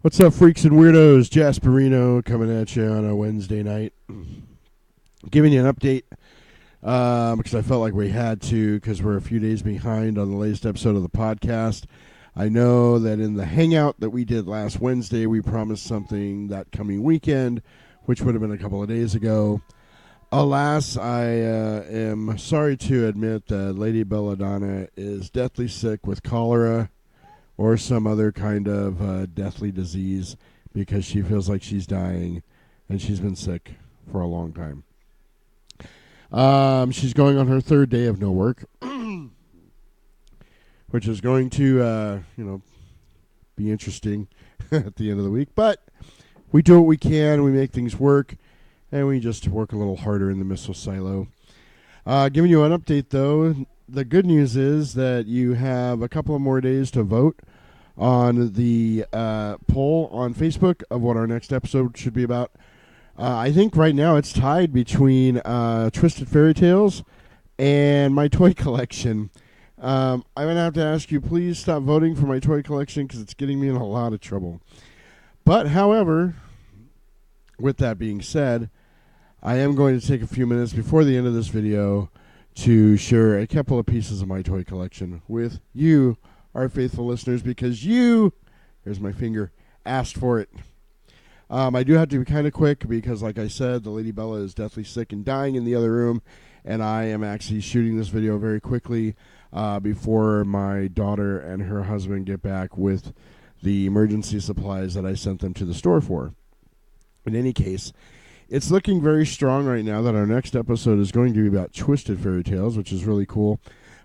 What's up, freaks and weirdos? Jasperino coming at you on a Wednesday night. Giving you an update because I felt like we had to because we're a few days behind on the latest episode of the podcast. I know that in the hangout that we did last Wednesday, we promised something that coming weekend, which would have been a couple of days ago. Alas, I am sorry to admit that Lady Belladonna is deathly sick with cholera or some other kind of deathly disease because she feels like she's dying and she's been sick for a long time. She's going on her third day of no work, which is going to, be interesting at the end of the week. But we do what we can. We make things work, and we just work a little harder in the missile silo. Giving you an update, though, the good news is that you have a couple of more days to vote on the poll on Facebook of what our next episode should be about. I think right now it's tied between Twisted Fairy Tales and my toy collection. I'm going to have to ask you, please stop voting for my toy collection because it's getting me in a lot of trouble. But, however, with that being said, I am going to take a few minutes before the end of this video to share a couple of pieces of my toy collection with you, our faithful listeners, because you, here's my finger, asked for it. I do have to be kind of quick because, like I said, the Lady Bella is deathly sick and dying in the other room, and I am actually shooting this video very quickly before my daughter and her husband get back with the emergency supplies that I sent them to the store for. In any case, it's looking very strong right now that our next episode is going to be about Twisted Fairy Tales, which is really cool.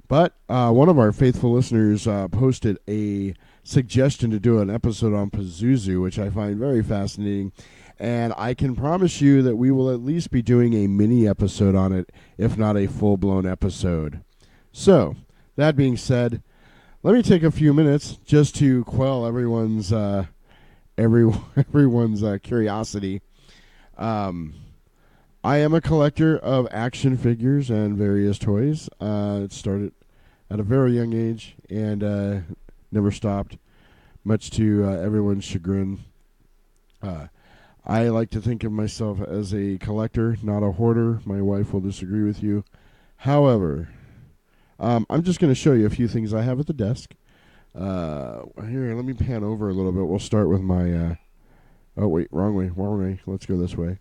But one of our faithful listeners posted a suggestion to do an episode on Pazuzu, which I find very fascinating. And I can promise you that we will at least be doing a mini episode on it, if not a full-blown episode. So, that being said, let me take a few minutes just to quell everyone's curiosity. I am a collector of action figures and various toys. It started at a very young age and never stopped, much to everyone's chagrin. I like to think of myself as a collector, not a hoarder. My wife will disagree with you. However, I'm just going to show you a few things I have at the desk. Here, let me pan over a little bit. We'll start with my... oh, wait, wrong way. Let's go this way.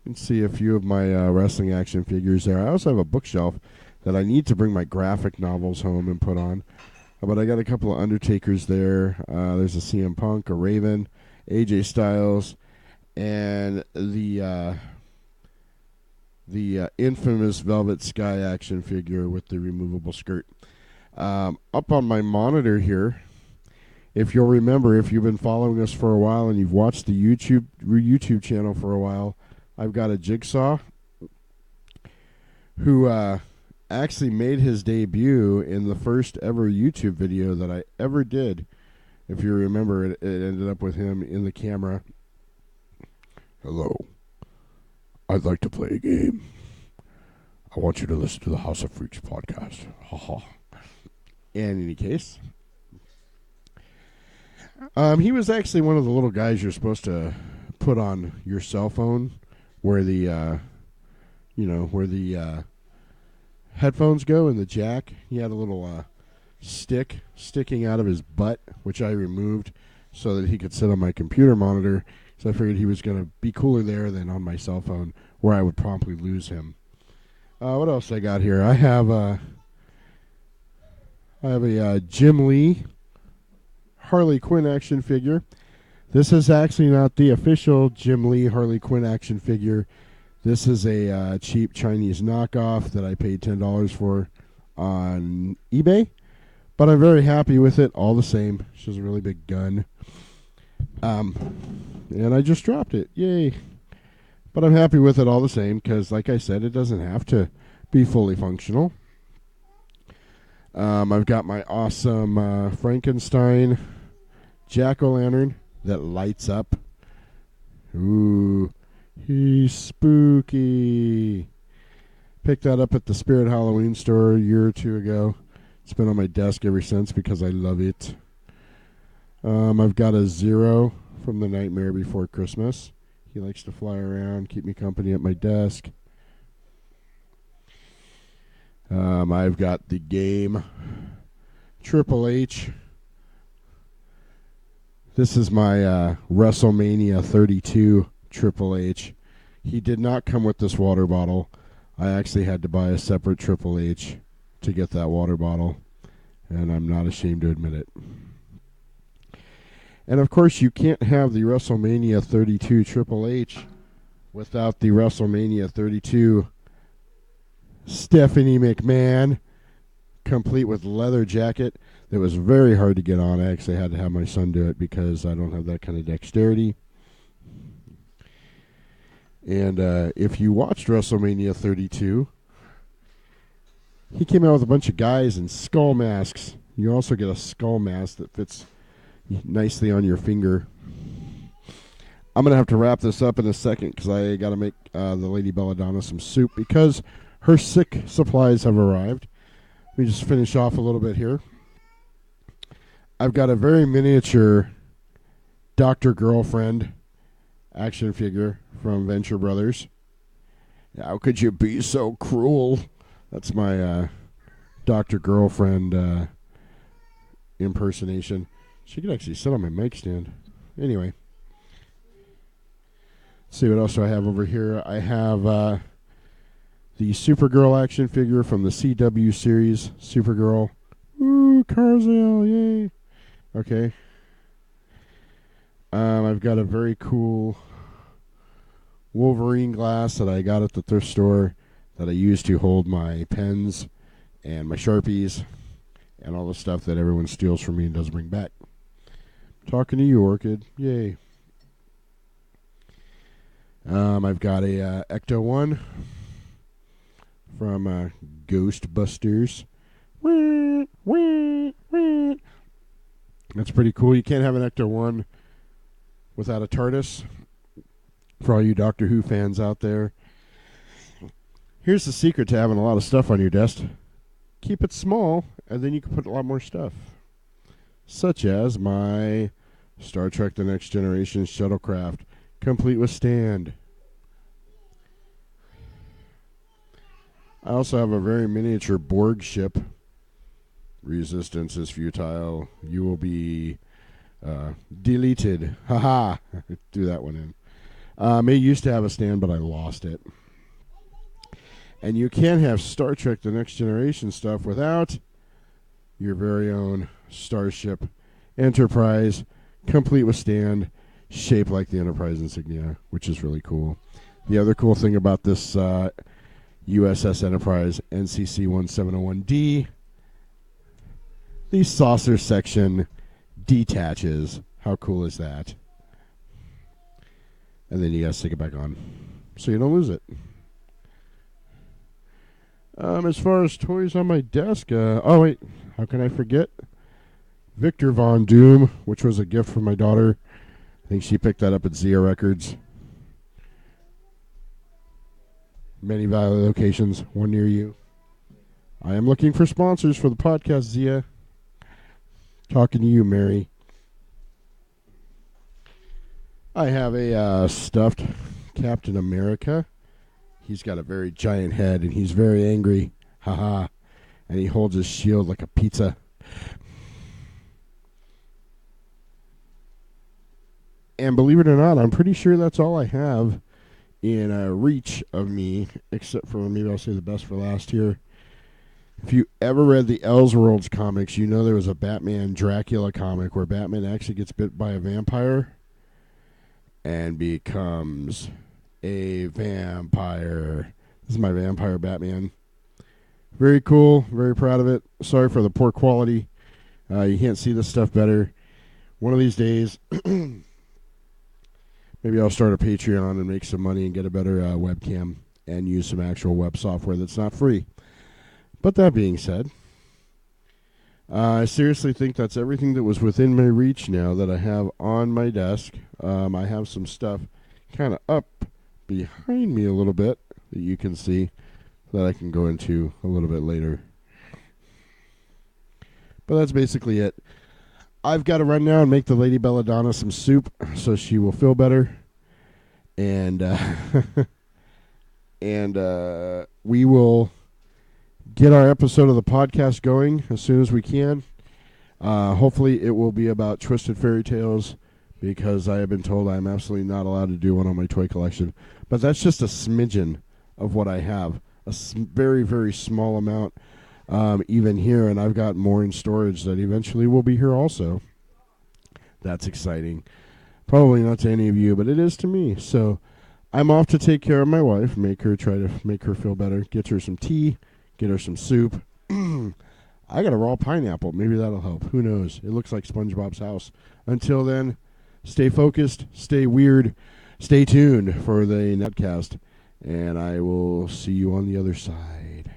You can see a few of my wrestling action figures there. I also have a bookshelf that I need to bring my graphic novels home and put on. But I got a couple of Undertakers there. There's a CM Punk, a Raven, AJ Styles, and the infamous Velvet Sky action figure with the removable skirt. Up on my monitor here, if you'll remember, if you've been following us for a while and you've watched the YouTube channel for a while, I've got a Jigsaw who actually made his debut in the first ever YouTube video that I ever did. If you remember, it ended up with him in the camera. Hello. I'd like to play a game. I want you to listen to the House of Freaks podcast. In any case... he was actually one of the little guys you're supposed to put on your cell phone where the, headphones go and the jack. He had a little stick sticking out of his butt, which I removed so that he could sit on my computer monitor. So I figured he was going to be cooler there than on my cell phone where I would promptly lose him. What else I got here? I have a Jim Lee Harley Quinn action figure. This is actually not the official Jim Lee Harley Quinn action figure. This is a cheap Chinese knockoff that I paid $10 for on eBay. But I'm very happy with it all the same. She has a really big gun. And I just dropped it. Yay. But I'm happy with it all the same because, like I said, it doesn't have to be fully functional. I've got my awesome Frankenstein jack-o'-lantern that lights up. Ooh, he's spooky. Picked that up at the Spirit Halloween store a year or two ago. It's been on my desk ever since because I love it. I've got a Zero from The Nightmare Before Christmas. He likes to fly around, keep me company at my desk. I've got the Game Triple H. This is my WrestleMania 32 Triple H. He did not come with this water bottle. I actually had to buy a separate Triple H to get that water bottle, and I'm not ashamed to admit it. And of course, you can't have the WrestleMania 32 Triple H without the WrestleMania 32 Stephanie McMahon, complete with leather jacket. That was very hard to get on. I actually had to have my son do it because I don't have that kind of dexterity. And if you watched WrestleMania 32, he came out with a bunch of guys in skull masks. You also get a skull mask that fits nicely on your finger. I'm going to have to wrap this up in a second because I got to make the Lady Belladonna some soup because her sick supplies have arrived. Let me just finish off a little bit here. I've got a very miniature Dr. Girlfriend action figure from Venture Brothers. How could you be so cruel? That's my Dr. Girlfriend impersonation. She could actually sit on my mic stand. Anyway. Let's see what else do I have over here. I have the Supergirl action figure from the CW series. Supergirl. Ooh, Carzale, yay. Okay. I've got a very cool Wolverine glass that I got at the thrift store that I use to hold my pens and my Sharpies and all the stuff that everyone steals from me and doesn't bring back. Talking to you, Orchid. Yay. I've got a Ecto-1 from Ghostbusters. That's pretty cool. You can't have an Ecto-1 without a TARDIS. For all you Doctor Who fans out there, here's the secret to having a lot of stuff on your desk. Keep it small, and then you can put a lot more stuff. Such as my Star Trek The Next Generation shuttlecraft, complete with stand. I also have a very miniature Borg ship. Resistance is futile. You will be deleted. Haha. Do that one in. It used to have a stand, but I lost it. And you can't have Star Trek The Next Generation stuff without your very own Starship Enterprise, complete with stand, shaped like the Enterprise insignia, which is really cool. The other cool thing about this USS Enterprise NCC 1701D, the saucer section detaches. How cool is that? And then you gotta stick it back on so you don't lose it. As far as toys on my desk, oh wait, how can I forget? Victor Von Doom, which was a gift from my daughter. I think she picked that up at Zia Records. Many Valley locations, one near you. I am looking for sponsors for the podcast, Zia. Talking to you, Mary. I have a stuffed Captain America. He's got a very giant head, and he's very angry. Haha. And he holds his shield like a pizza. And believe it or not, I'm pretty sure that's all I have in reach of me, except for maybe I'll say the best for last here. If you ever read the Elseworlds comics, you know there was a Batman Dracula comic where Batman actually gets bit by a vampire and becomes a vampire. This is my vampire Batman. Very cool. Very proud of it. Sorry for the poor quality. You can't see this stuff better. One of these days, maybe I'll start a Patreon and make some money and get a better webcam and use some actual web software that's not free. But that being said, I seriously think that's everything that was within my reach now that I have on my desk. I have some stuff kind of up behind me a little bit that you can see that I can go into a little bit later. But that's basically it. I've got to run now and make the Lady Belladonna some soup so she will feel better. And and we will get our episode of the podcast going as soon as we can. Hopefully it will be about Twisted Fairy Tales, because I have been told I'm absolutely not allowed to do one on my toy collection. But that's just a smidgen of what I have. Very, very small amount even here, and I've got more in storage that eventually will be here also. That's exciting. Probably not to any of you, but it is to me. So I'm off to take care of my wife, try to make her feel better, get her some tea, get her some soup. I got a raw pineapple. Maybe that'll help. Who knows? It looks like SpongeBob's house. Until then, stay focused, stay weird, stay tuned for the netcast, and I will see you on the other side.